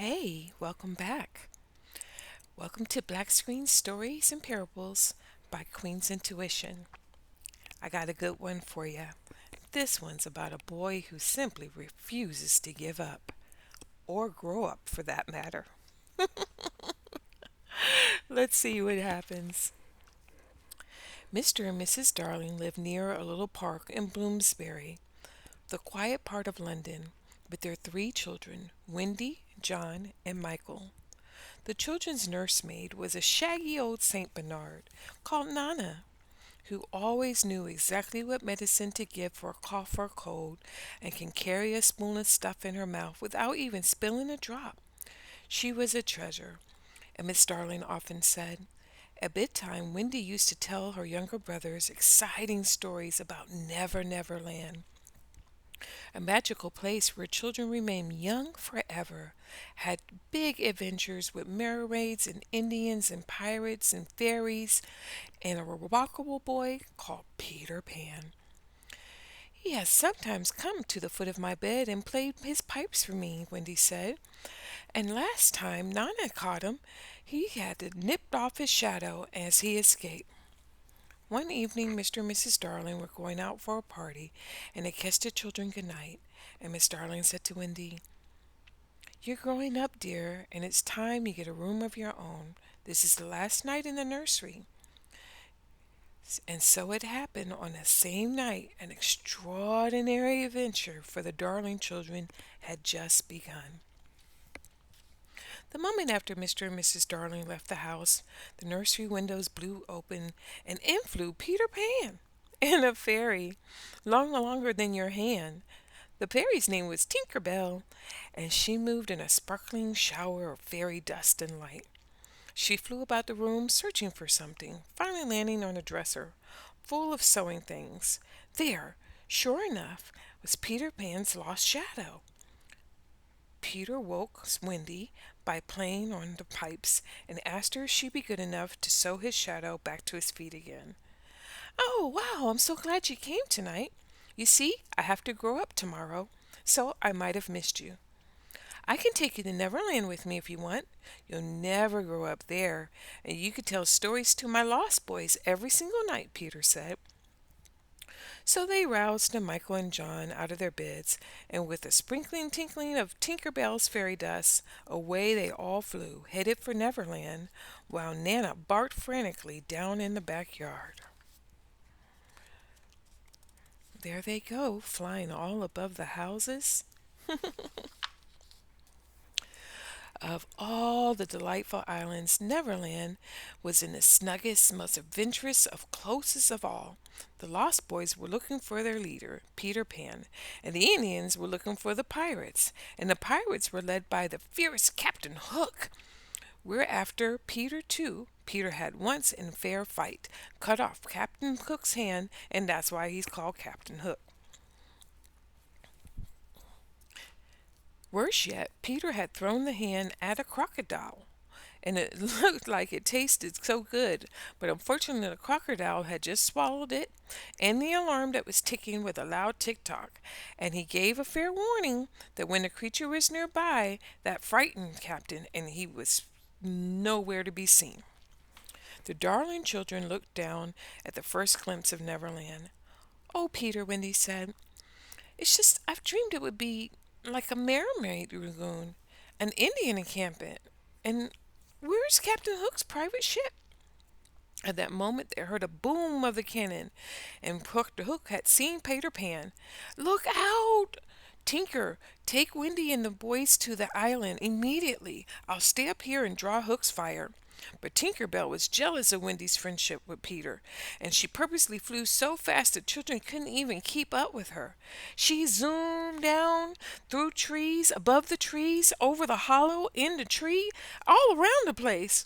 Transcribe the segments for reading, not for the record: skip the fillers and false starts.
Hey, welcome back. Welcome to Black Screen Stories and Parables by Queen's Intuition. I got a good one for you. This one's about a boy who simply refuses to give up, or grow up for that matter. Let's see what happens. Mr. and Mrs. Darling lived near a little park in Bloomsbury, the quiet part of London, with their three children, Wendy, John, and Michael. The children's nursemaid was a shaggy old Saint Bernard called Nana, who always knew exactly what medicine to give for a cough or cold and can carry a spoon of stuff in her mouth without even spilling a drop. She was a treasure, and Miss Darling often said. At bedtime, Wendy used to tell her younger brothers exciting stories about Never Never Land, a magical place where children remain young forever, had big adventures with mermaids and Indians and pirates and fairies, and a remarkable boy called Peter Pan. He has sometimes come to the foot of my bed and played his pipes for me, Wendy said. And last time Nana caught him, he had to nip off his shadow as he escaped. One evening, Mr. and Mrs. Darling were going out for a party, and they kissed the children good night. And Miss Darling said to Wendy, "You're growing up, dear, and it's time you get a room of your own. This is the last night in the nursery." And so it happened on the same night. An extraordinary adventure for the Darling children had just begun. The moment after Mr. and Mrs. Darling left the house, the nursery windows blew open, and in flew Peter Pan and a fairy, longer than your hand. The fairy's name was Tinker Bell, and she moved in a sparkling shower of fairy dust and light. She flew about the room searching for something, finally landing on a dresser full of sewing things. There, sure enough, was Peter Pan's lost shadow. Peter woke Wendy by playing on the pipes and asked her if she'd be good enough to sew his shadow back to his feet again. "Oh, wow, I'm so glad you came tonight. You see, I have to grow up tomorrow, so I might have missed you. I can take you to Neverland with me if you want. You'll never grow up there, and you could tell stories to my lost boys every single night," Peter said. So they roused Michael and John out of their beds, and with a sprinkling tinkling of Tinker Bell's fairy dust, away they all flew, headed for Neverland, while Nana barked frantically down in the backyard. There they go, flying all above the houses. Of all the delightful islands, Neverland was in the snuggest, most adventurous, of closest of all. The Lost Boys were looking for their leader, Peter Pan, and the Indians were looking for the pirates, and the pirates were led by the fierce Captain Hook. We're after Peter too. Peter had once in fair fight cut off Captain Hook's hand, and that's why he's called Captain Hook. Worse yet, Peter had thrown the hand at a crocodile, and it looked like it tasted so good, but unfortunately the crocodile had just swallowed it and the alarm that was ticking with a loud tick-tock, and he gave a fair warning that when the creature was nearby, that frightened Captain, and he was nowhere to be seen. The Darling children looked down at the first glimpse of Neverland. "Oh, Peter," Wendy said, "it's just I've dreamed it would be like a mermaid lagoon, an Indian encampment, and where's Captain Hook's private ship?" At that moment they heard a boom of the cannon, and Hook had seen Peter Pan. "Look out! Tinker, take Wendy and the boys to the island immediately. I'll stay up here and draw Hook's fire." But Tinker Bell was jealous of Wendy's friendship with Peter, and she purposely flew so fast the children couldn't even keep up with her. She zoomed down through trees, above the trees, over the hollow, in the tree, all around the place.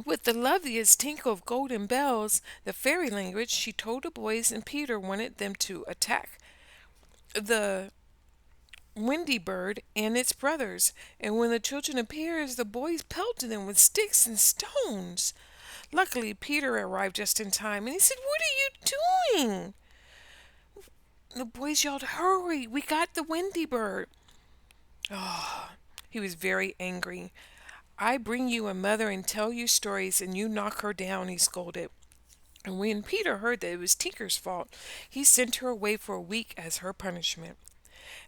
With the loveliest tinkle of golden bells, the fairy language, she told the boys and Peter wanted them to attack the Windy Bird and its brothers, and when the children appeared, the boys pelted them with sticks and stones. Luckily, Peter arrived just in time, and he said, "What are you doing?" The boys yelled, "Hurry, we got the Windy Bird." Oh, He was very angry. I bring you a mother and tell you stories, and you knock her down, he scolded. And when Peter heard that it was Tinker's fault, he sent her away for a week as her punishment.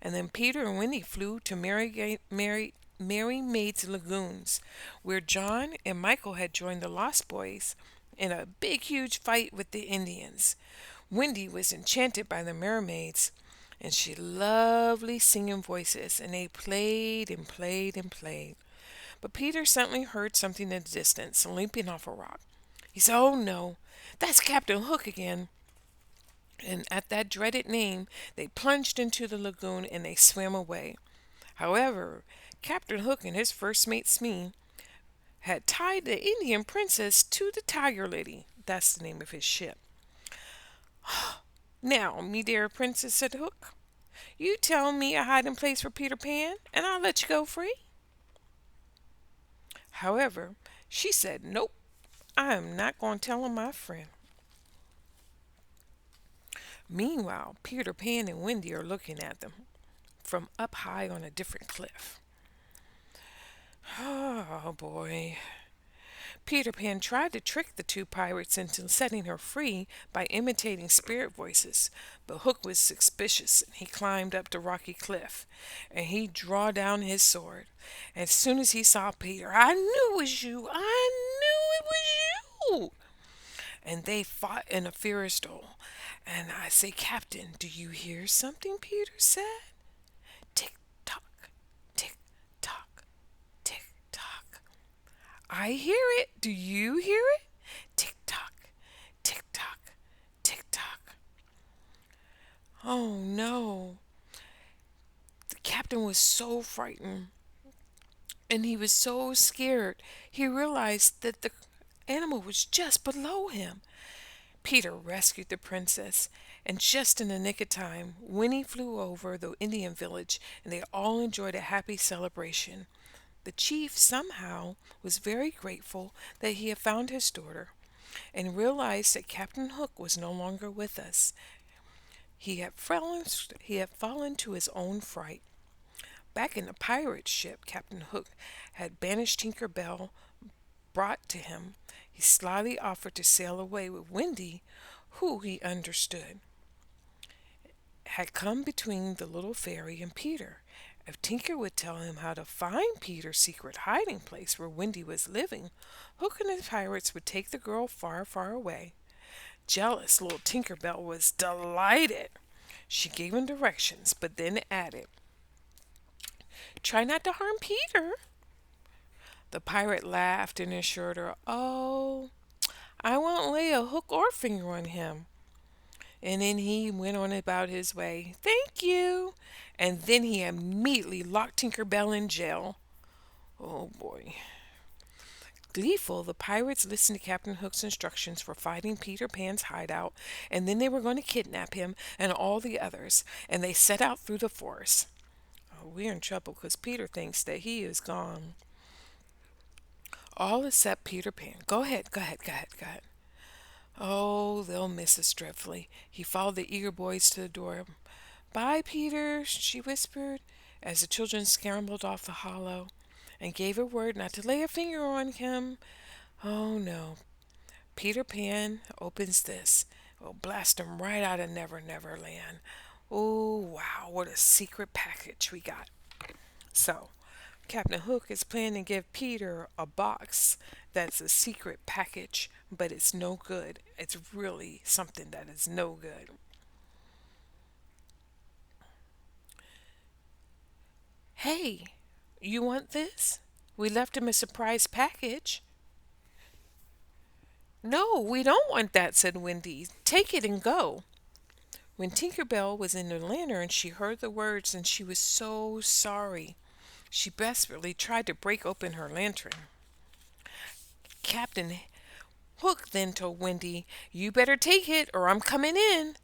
And then Peter and Wendy flew to Mary Maid's Lagoons, where John and Michael had joined the Lost Boys in a big, huge fight with the Indians. Wendy was enchanted by the mermaids, and she lovely singing voices, and they played and played and played. But Peter suddenly heard something in the distance, leaping off a rock. He said, "Oh no, that's Captain Hook again." And at that dreaded name, they plunged into the lagoon and they swam away. However, Captain Hook and his first mate Smee had tied the Indian princess to the Tiger Lily. That's the name of his ship. "Now, me dear princess," said Hook, "you tell me a hiding place for Peter Pan, and I'll let you go free." However, she said, "Nope, I am not going to tell on my friend." Meanwhile, Peter Pan and Wendy are looking at them from up high on a different cliff. Oh boy. Peter Pan tried to trick the two pirates into setting her free by imitating spirit voices, but Hook was suspicious and he climbed up the rocky cliff and he drew down his sword. As soon as he saw Peter, "I knew it was you! I knew it was you!" And they fought in a fierce duel. And I say, "Captain, do you hear something?" Peter said. Tick tock, tick tock, tick tock. "I hear it. Do you hear it?" Tick tock, tick tock, tick tock. Oh no. The captain was so frightened and he was so scared. He realized that the animal was just below him. Peter rescued the princess, and just in the nick of time, Winnie flew over the Indian village, and they all enjoyed a happy celebration. The chief somehow was very grateful that he had found his daughter, and realized that Captain Hook was no longer with us. He had fallen to his own fright. Back in the pirate ship, Captain Hook had banished Tinker Bell brought to him. He slyly offered to sail away with Wendy, who, he understood, had come between the little fairy and Peter. If Tinker would tell him how to find Peter's secret hiding place where Wendy was living, Hook and the pirates would take the girl far, far away. Jealous little Tinker Bell was delighted. She gave him directions, but then added, "Try not to harm Peter." The pirate laughed and assured her, "Oh, I won't lay a hook or finger on him." And then he went on about his way. "Thank you." And then he immediately locked Tinker Bell in jail. Oh boy. Gleeful, the pirates listened to Captain Hook's instructions for finding Peter Pan's hideout, and then they were going to kidnap him and all the others, and they set out through the forest. Oh, we're in trouble because Peter thinks that he is gone. All except Peter Pan. Go ahead, go ahead, go ahead, go ahead. Oh, they'll miss us dreadfully. He followed the eager boys to the door. "Bye, Peter," she whispered, as the children scrambled off the hollow, and gave a word not to lay a finger on him. Oh no. Peter Pan opens this. We'll blast him right out of Never Never Land. Oh wow, what a secret package we got. So, Captain Hook is planning to give Peter a box that's a secret package, but it's no good. It's really something that is no good. "Hey, you want this? We left him a surprise package." "No, we don't want that," said Wendy. "Take it and go." When Tinker Bell was in the lantern, she heard the words and she was so sorry. She desperately tried to break open her lantern. Captain Hook then told Wendy, "You better take it or I'm coming in."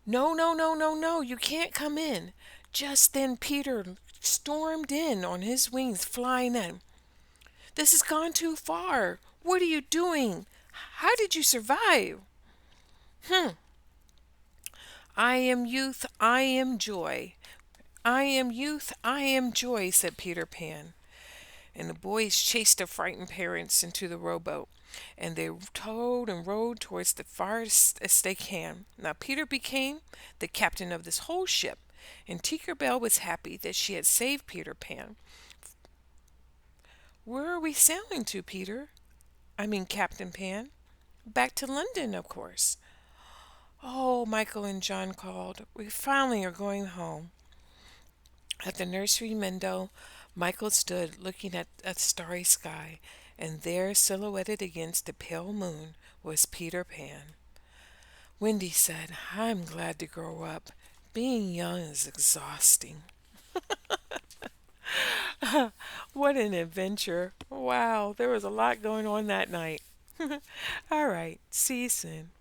"No, no, no, no, no, you can't come in." Just then Peter stormed in on his wings, flying in. "This has gone too far. What are you doing? How did you survive?" "Hmm. I am youth, I am joy. I am youth, I am joy, said Peter Pan. And the boys chased their frightened parents into the rowboat, and they towed and rowed towards the farthest as they can. Now Peter became the captain of this whole ship, and Tinker Bell was happy that she had saved Peter Pan. Where are we sailing to, Peter? I mean, Captain Pan. Back to London, of course. Oh, Michael and John called. We finally are going home. At the nursery window, Michael stood looking at a starry sky, and there, silhouetted against the pale moon, was Peter Pan. Wendy said, I'm glad to grow up. Being young is exhausting. What an adventure. Wow, there was a lot going on that night. All right, see you soon.